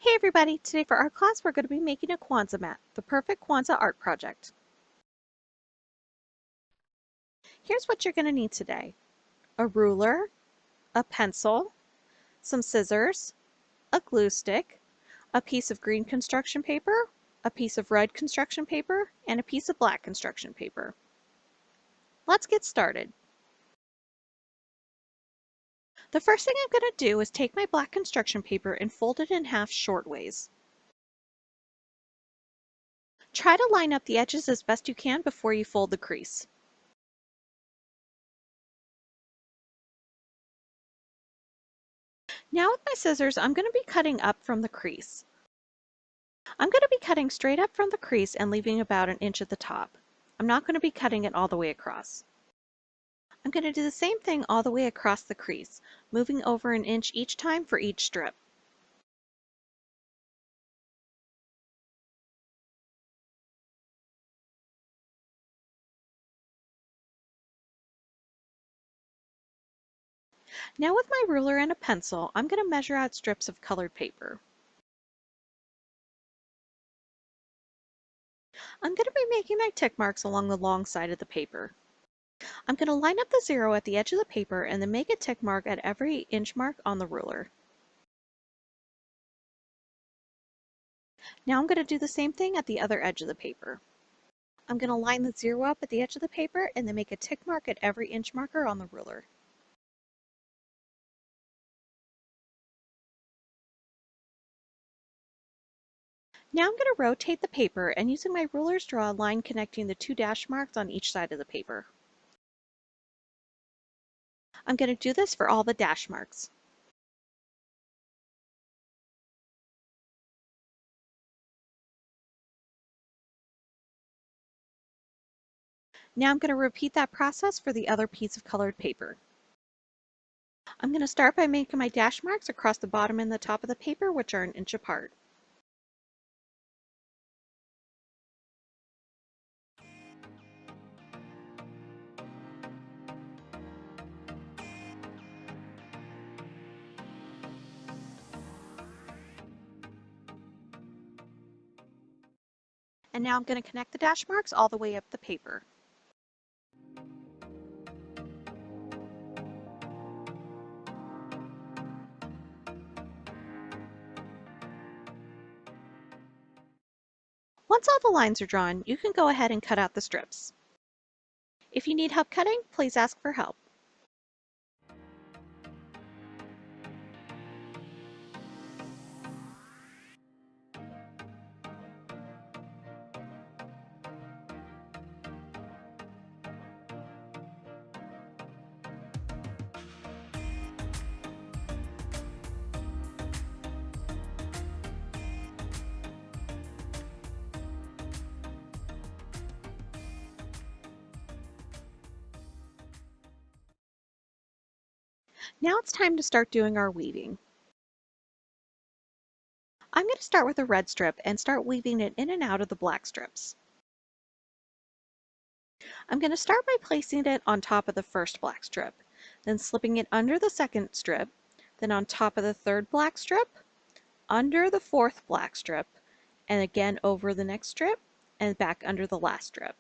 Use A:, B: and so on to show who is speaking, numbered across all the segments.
A: Hey everybody, today for our class we're going to be making a Kwanzaa mat, the perfect Kwanzaa art project. Here's what you're going to need today. A ruler, a pencil, some scissors, a glue stick, a piece of green construction paper, a piece of red construction paper, and a piece of black construction paper. Let's get started. The first thing I'm going to do is take my black construction paper and fold it in half shortways. Try to line up the edges as best you can before you fold the crease. Now with my scissors, I'm going to be cutting up from the crease. I'm going to be cutting straight up from the crease and leaving about an inch at the top. I'm not going to be cutting it all the way across. I'm going to do the same thing all the way across the crease, moving over an inch each time for each strip. Now with my ruler and a pencil, I'm going to measure out strips of colored paper. I'm going to be making my tick marks along the long side of the paper. I'm going to line up the 0 at the edge of the paper and then make a tick mark at every inch mark on the ruler. Now I'm going to do the same thing at the other edge of the paper. I'm going to line the 0 up at the edge of the paper and then make a tick mark at every inch marker on the ruler. Now I'm going to rotate the paper and using my rulers draw a line connecting the two dash marks on each side of the paper. I'm going to do this for all the dash marks. Now I'm going to repeat that process for the other piece of colored paper. I'm going to start by making my dash marks across the bottom and the top of the paper, which are an inch apart. And now I'm going to connect the dash marks all the way up the paper. Once all the lines are drawn, you can go ahead and cut out the strips. If you need help cutting, please ask for help. Now it's time to start doing our weaving. I'm going to start with a red strip and start weaving it in and out of the black strips. I'm going to start by placing it on top of the first black strip, then slipping it under the second strip, then on top of the third black strip, under the fourth black strip, and again over the next strip, and back under the last strip.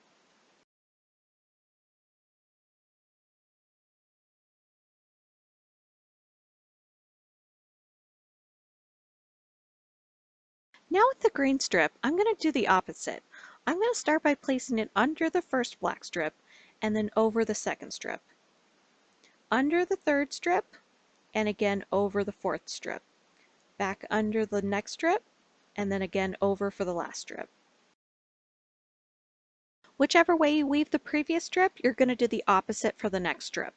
A: Now with the green strip, I'm going to do the opposite. I'm going to start by placing it under the first black strip, and then over the second strip, under the third strip, and again over the fourth strip, back under the next strip, and then again over for the last strip. Whichever way you weave the previous strip, you're going to do the opposite for the next strip.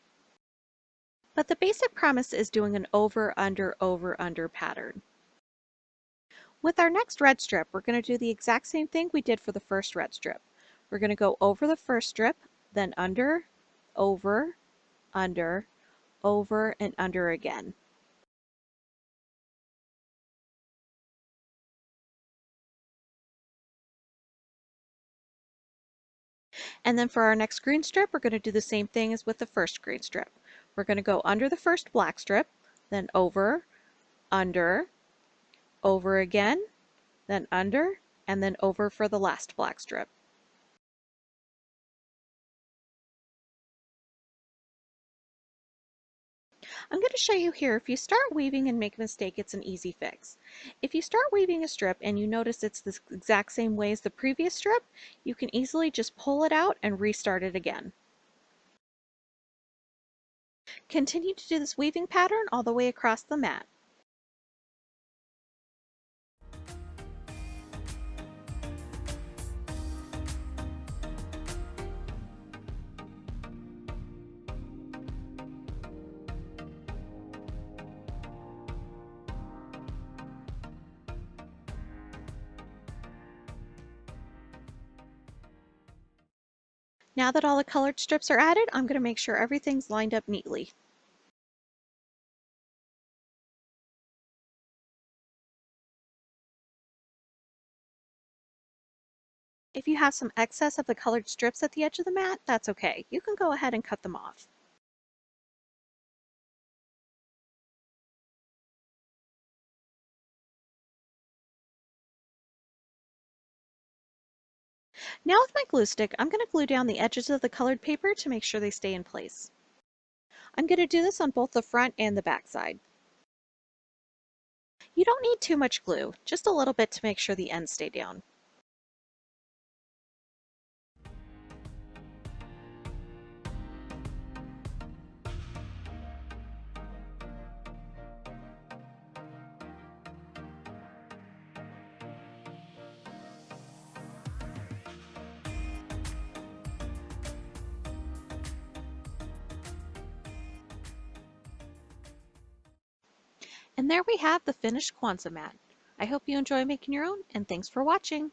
A: But the basic premise is doing an over, under pattern. With our next red strip, we're going to do the exact same thing we did for the first red strip. We're going to go over the first strip, then under, over, under, over, and under again. And then for our next green strip, we're going to do the same thing as with the first green strip. We're going to go under the first black strip, then over, under, over again, then under, and then over for the last black strip. I'm going to show you here, if you start weaving and make a mistake, it's an easy fix. If you start weaving a strip and you notice it's the exact same way as the previous strip, you can easily just pull it out and restart it again. Continue to do this weaving pattern all the way across the mat. Now that all the colored strips are added, I'm going to make sure everything's lined up neatly. If you have some excess of the colored strips at the edge of the mat, that's okay. You can go ahead and cut them off. Now with my glue stick, I'm going to glue down the edges of the colored paper to make sure they stay in place. I'm going to do this on both the front and the back side. You don't need too much glue, just a little bit to make sure the ends stay down. And there we have the finished Kwanzaa mat. I hope you enjoy making your own, and thanks for watching.